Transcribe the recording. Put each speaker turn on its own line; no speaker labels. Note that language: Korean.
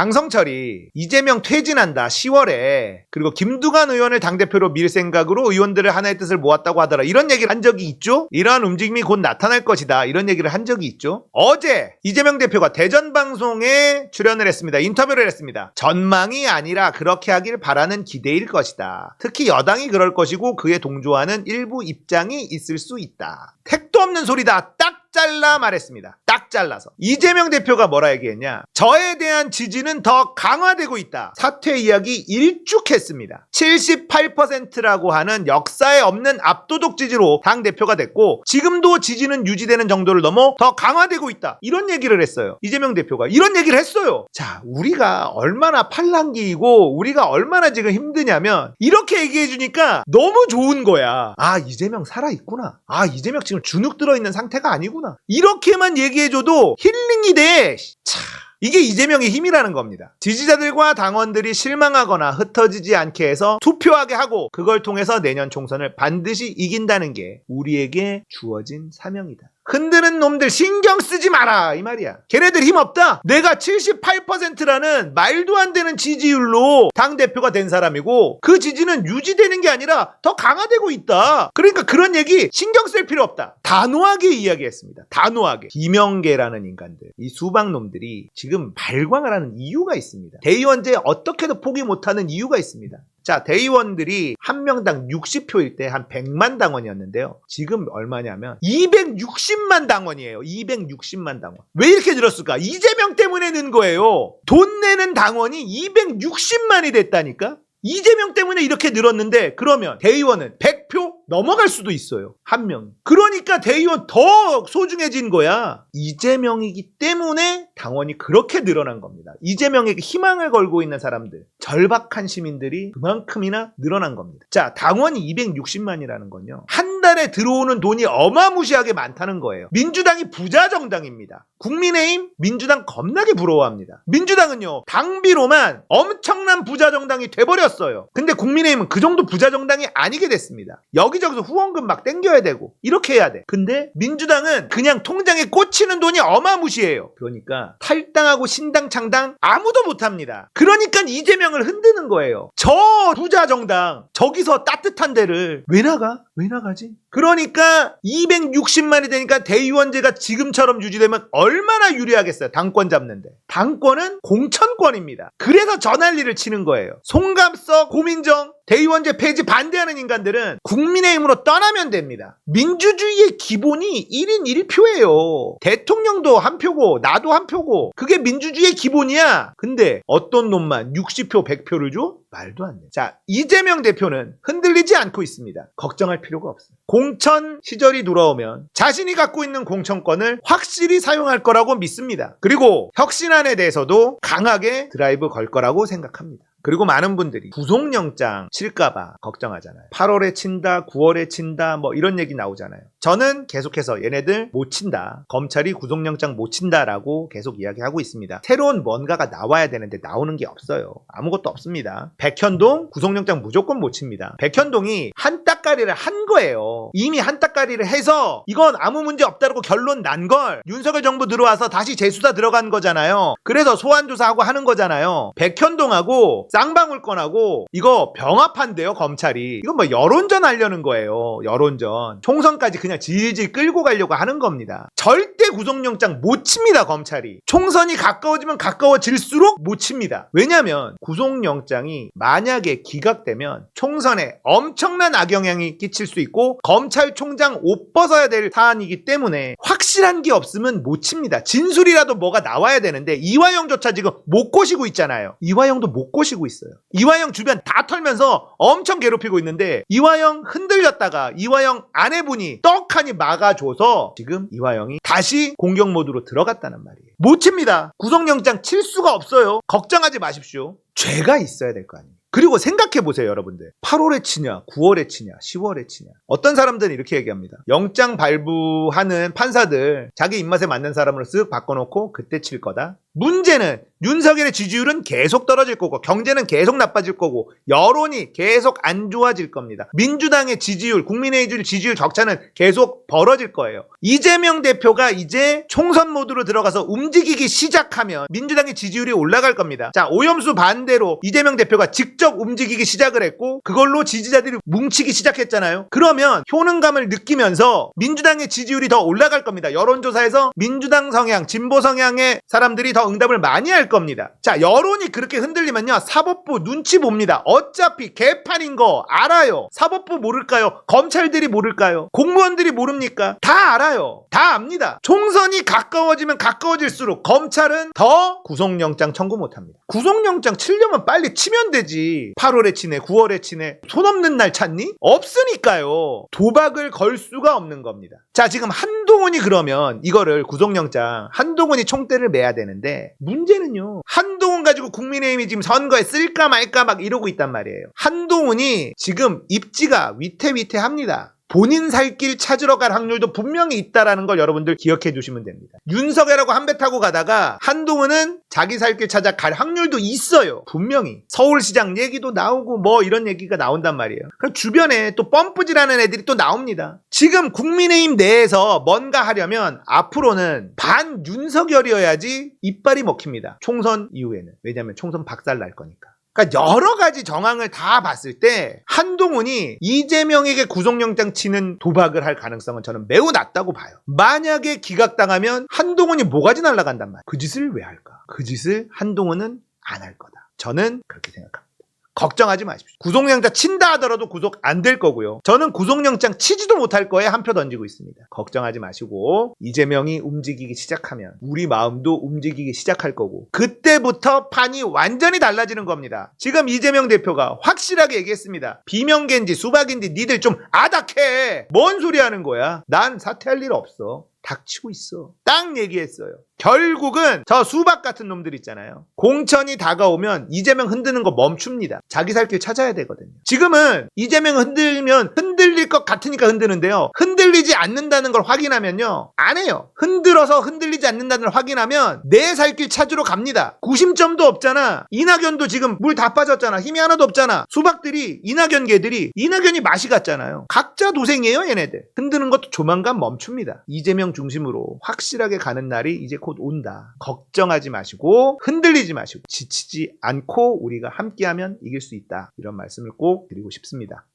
장성철이 이재명 퇴진한다 10월에 그리고 김두관 의원을 당대표로 밀 생각으로 의원들을 하나의 뜻을 모았다고 하더라. 이런 얘기를 한 적이 있죠. 이러한 움직임이 곧 나타날 것이다. 이런 얘기를 한 적이 있죠. 어제 이재명 대표가 대전방송에 출연을 했습니다. 인터뷰를 했습니다. 전망이 아니라 그렇게 하길 바라는 기대일 것이다. 특히 여당이 그럴 것이고 그에 동조하는 일부 입장이 있을 수 있다. 택도 없는 소리다. 딱 잘라 말했습니다. 딱 잘라서. 이재명 대표가 뭐라 얘기했냐? 저에 대한 지지는 더 강화되고 있다. 사퇴 이야기 일축했습니다. 78%라고 하는 역사에 없는 압도적 지지로 당대표가 됐고 지금도 지지는 유지되는 정도를 넘어 더 강화되고 있다. 이런 얘기를 했어요. 이재명 대표가 이런 얘기를 했어요. 자, 우리가 얼마나 팔랑귀이고 우리가 얼마나 지금 힘드냐면 이렇게 얘기해 주니까 너무 좋은 거야. 아, 이재명 살아있구나. 아, 이재명 지금 주눅 들어있는 상태가 아니구나. 이렇게만 얘기해줘도 힐링이 돼. 차, 이게 이재명의 힘이라는 겁니다. 지지자들과 당원들이 실망하거나 흩어지지 않게 해서 투표하게 하고 그걸 통해서 내년 총선을 반드시 이긴다는 게 우리에게 주어진 사명이다. 흔드는 놈들 신경 쓰지 마라 이 말이야. 걔네들 힘없다. 내가 78%라는 말도 안 되는 지지율로 당대표가 된 사람이고 그 지지는 유지되는 게 아니라 더 강화되고 있다. 그러니까 그런 얘기 신경 쓸 필요 없다. 단호하게 이야기했습니다. 단호하게. 김영계라는 인간들, 이 수박놈들이 지금 발광을 하는 이유가 있습니다. 대의원제 어떻게도 포기 못하는 이유가 있습니다. 자, 대의원들이 한 명당 60표일 때 한 100만 당원이었는데요. 지금 얼마냐면 260만 당원이에요. 260만 당원. 왜 이렇게 늘었을까? 이재명 때문에 는 거예요. 돈 내는 당원이 260만이 됐다니까? 이재명 때문에 이렇게 늘었는데 그러면 대의원은 100표 넘어갈 수도 있어요. 한 명. 그러니까 대의원 더 소중해진 거야. 이재명이기 때문에 당원이 그렇게 늘어난 겁니다. 이재명에게 희망을 걸고 있는 사람들, 절박한 시민들이 그만큼이나 늘어난 겁니다. 자, 당원이 260만이라는 건요. 한 달에 들어오는 돈이 어마무시하게 많다는 거예요. 민주당이 부자 정당입니다. 국민의힘, 민주당 겁나게 부러워합니다. 민주당은요, 당비로만 엄청난 부자 정당이 돼버렸어요. 근데 국민의힘은 그 정도 부자 정당이 아니게 됐습니다. 여기저기서 후원금 막 땡겨야 되고 이렇게 해야 돼. 근데 민주당은 그냥 통장에 꽂히는 돈이 어마무시해요. 그러니까 탈당하고 신당 창당 아무도 못합니다. 그러니까 이재명을 흔드는 거예요. 저 부자 정당 저기서 따뜻한 데를 왜 나가? 왜 나가지? 그러니까 260만이 되니까 대의원제가 지금처럼 유지되면 얼마나 유리하겠어요. 당권 잡는데. 당권은 공천권입니다. 그래서 저 난리를 치는 거예요. 송갑석, 고민정 대의원제 폐지 반대하는 인간들은 국민의힘으로 떠나면 됩니다. 민주주의의 기본이 1인 1표예요. 대통령도 한 표고 나도 한 표고 그게 민주주의의 기본이야. 근데 어떤 놈만 60표 100표를 줘? 말도 안 돼. 자, 이재명 대표는 흔들리지 않고 있습니다. 걱정할 필요가 없어요. 공천 시절이 돌아오면 자신이 갖고 있는 공천권을 확실히 사용할 거라고 믿습니다. 그리고 혁신안에 대해서도 강하게 드라이브 걸 거라고 생각합니다. 그리고 많은 분들이 구속영장 칠까봐 걱정하잖아요. 8월에 친다, 9월에 친다, 뭐 이런 얘기 나오잖아요. 저는 계속해서 얘네들 못 친다. 검찰이 구속영장 못 친다라고 계속 이야기하고 있습니다. 새로운 뭔가가 나와야 되는데 나오는 게 없어요. 아무것도 없습니다. 백현동 구속영장 무조건 못 칩니다. 백현동이 한따까리를 한 거예요. 이미 한따까리를 해서 이건 아무 문제 없다고 결론 난 걸 윤석열 정부 들어와서 다시 재수사 들어간 거잖아요. 그래서 소환조사하고 하는 거잖아요. 백현동하고 쌍방울권하고 이거 병합한대요, 검찰이. 이건 뭐 여론전 하려는 거예요. 여론전. 총선까지 그냥 질질 끌고 가려고 하는 겁니다. 절대 구속영장 못 칩니다, 검찰이. 총선이 가까워지면 가까워질수록 못 칩니다. 왜냐면 구속영장이 만약에 기각되면 총선에 엄청난 악영향이 끼칠 수 있고 검찰총장 옷 벗어야 될 사안이기 때문에 확실한 게 없으면 못 칩니다. 진술이라도 뭐가 나와야 되는데 이화영조차 지금 못 꼬시고 있잖아요. 이화영도 못 꼬시고 있어요. 이화영 주변 다 털면서 엄청 괴롭히고 있는데 이화영 흔들렸다가 이화영 아내분이 떡하니 막아줘서 지금 이화영이 다시 공격 모드로 들어갔다는 말이에요. 못 칩니다. 구속영장 칠 수가 없어요. 걱정하지 마십시오. 죄가 있어야 될 거 아닙니까? 그리고 생각해보세요, 여러분들. 8월에 치냐, 9월에 치냐, 10월에 치냐. 어떤 사람들은 이렇게 얘기합니다. 영장 발부하는 판사들 자기 입맛에 맞는 사람으로 쓱 바꿔놓고 그때 칠 거다. 문제는 윤석열의 지지율은 계속 떨어질 거고 경제는 계속 나빠질 거고 여론이 계속 안 좋아질 겁니다. 민주당의 지지율, 국민의힘 지지율 격차는 계속 벌어질 거예요. 이재명 대표가 이제 총선 모드로 들어가서 움직이기 시작하면 민주당의 지지율이 올라갈 겁니다. 자, 오염수 반대로 이재명 대표가 직접 움직이기 시작을 했고 그걸로 지지자들이 뭉치기 시작했잖아요. 그러면 효능감을 느끼면서 민주당의 지지율이 더 올라갈 겁니다. 여론조사에서 민주당 성향, 진보 성향의 사람들이 더 응답을 많이 할 겁니다. 자, 여론이 그렇게 흔들리면요, 사법부 눈치 봅니다. 어차피 개판인 거 알아요. 사법부 모를까요? 검찰들이 모를까요? 공무원들이 모릅니까? 다 알아요. 다 압니다. 총선이 가까워지면 가까워질수록 검찰은 더 구속영장 청구 못합니다. 구속영장 치려면 빨리 치면 되지. 8월에 치네, 9월에 치네. 손 없는 날 찾니? 없으니까요. 도박을 걸 수가 없는 겁니다. 자, 지금 한동훈이 그러면 이거를 구속영장, 한동훈이 총대를 매야 되는데 문제는요, 한동훈 가지고 국민의힘이 지금 선거에 쓸까 말까 막 이러고 있단 말이에요. 한동훈이 지금 입지가 위태위태합니다. 본인 살 길 찾으러 갈 확률도 분명히 있다라는 걸 여러분들 기억해 주시면 됩니다. 윤석열하고 한 배 타고 가다가 한동훈은 자기 살 길 찾아 갈 확률도 있어요. 분명히. 서울시장 얘기도 나오고 뭐 이런 얘기가 나온단 말이에요. 그럼 주변에 또 펌프질하는 애들이 또 나옵니다. 지금 국민의힘 내에서 뭔가 하려면 앞으로는 반 윤석열이어야지 이빨이 먹힙니다. 총선 이후에는. 왜냐하면 총선 박살 날 거니까. 그러니까 여러 가지 정황을 다 봤을 때 한동훈이 이재명에게 구속영장 치는 도박을 할 가능성은 저는 매우 낮다고 봐요. 만약에 기각당하면 한동훈이 모가지 날아간단 말이에요. 그 짓을 왜 할까? 그 짓을 한동훈은 안 할 거다. 저는 그렇게 생각합니다. 걱정하지 마십시오. 구속영장 친다 하더라도 구속 안 될 거고요. 저는 구속영장 치지도 못할 거에 한 표 던지고 있습니다. 걱정하지 마시고 이재명이 움직이기 시작하면 우리 마음도 움직이기 시작할 거고 그때부터 판이 완전히 달라지는 겁니다. 지금 이재명 대표가 확실하게 얘기했습니다. 비명계인지 수박인지 니들 좀 아닥해. 뭔 소리 하는 거야? 난 사퇴할 일 없어. 닥치고 있어. 딱 얘기했어요. 결국은 저 수박 같은 놈들 있잖아요. 공천이 다가오면 이재명 흔드는 거 멈춥니다. 자기 살 길 찾아야 되거든요. 지금은 이재명 흔들면 흔들릴 것 같으니까 흔드는데요. 흔들리지 않는다는 걸 확인하면요, 안 해요. 흔들어서 흔들리지 않는다는 걸 확인하면 내 살 길 찾으러 갑니다. 구심점도 없잖아. 이낙연도 지금 물 다 빠졌잖아. 힘이 하나도 없잖아. 수박들이, 이낙연 개들이, 이낙연이 맛이 갔잖아요. 각자 도생이에요, 얘네들. 흔드는 것도 조만간 멈춥니다. 이재명 중심으로 확실하게 가는 날이 이제 곧 온다. 걱정하지 마시고 흔들리지 마시고 지치지 않고 우리가 함께하면 이길 수 있다. 이런 말씀을 꼭 드리고 싶습니다.